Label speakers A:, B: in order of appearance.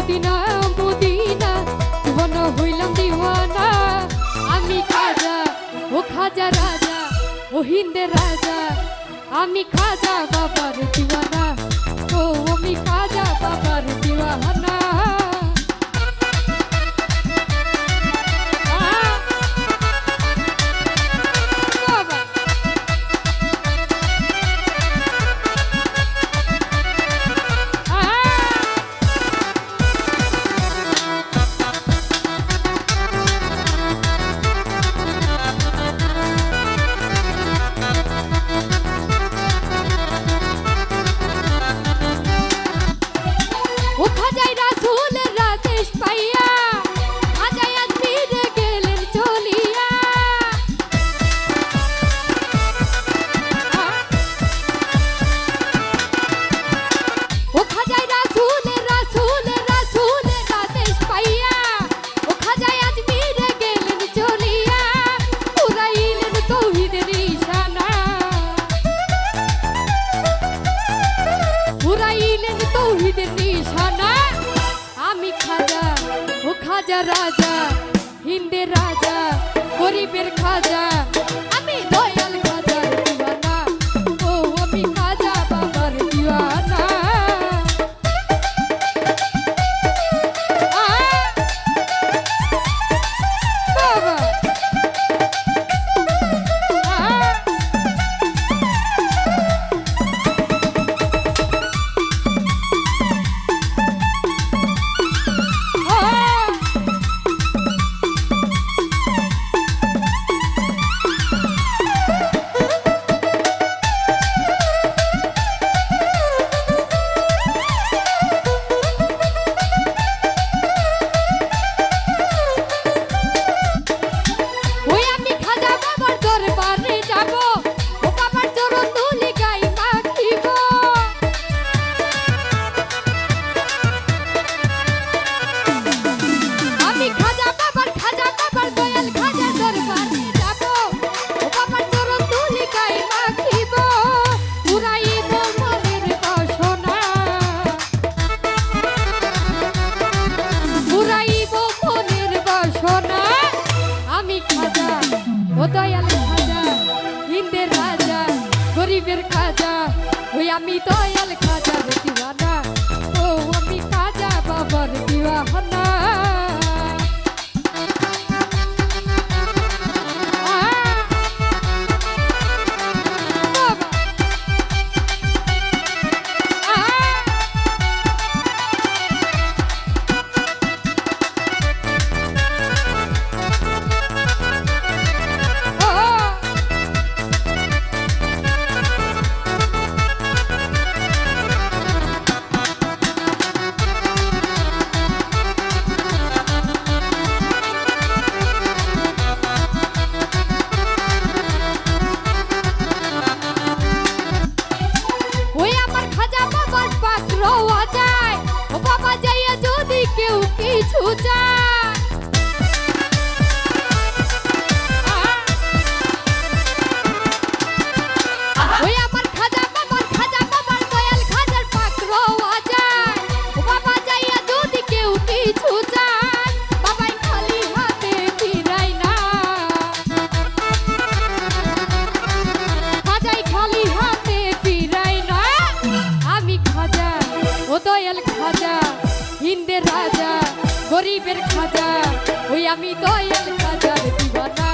A: Medina Medina জীবন হইলাম দিওয়ানা। আমি খাজা ও খাজা রাজা ও হিন্দের রাজা, আমি খাজা বাবার দিওয়ানা, ও আমি খাজা বাবার দিওয়ানা। খাজা রাজা হিন্দের রাজা গরিবের খাজা, আমি দয়াল খাজার দিওয়ানা, ও আমি খাজা বাবার দিওয়ানা। বাবা দয়াল খাজা হিন্দের রাজা গরিবের খাজা, ওই আমি দয়াল খাজার দিওয়ানা, ও আমি খাজা বাবার দিওয়ানা। কেউ কিছু চায় ওই আমার খাজা বাবার দয়াল খাজার পাক রওয়া যায়, ও বাবা যাইয়া যদি কেউ কিছু চায়, বাবাই খালি হাতে ফিরাই না, খাজাই খালি হাতে ফিরাই না। আমি খাজা ও দয়াল খাজা হিন্দের রাজা গরিবের খাজা, ওই আমি দয়াল খাজার দিওয়ানা।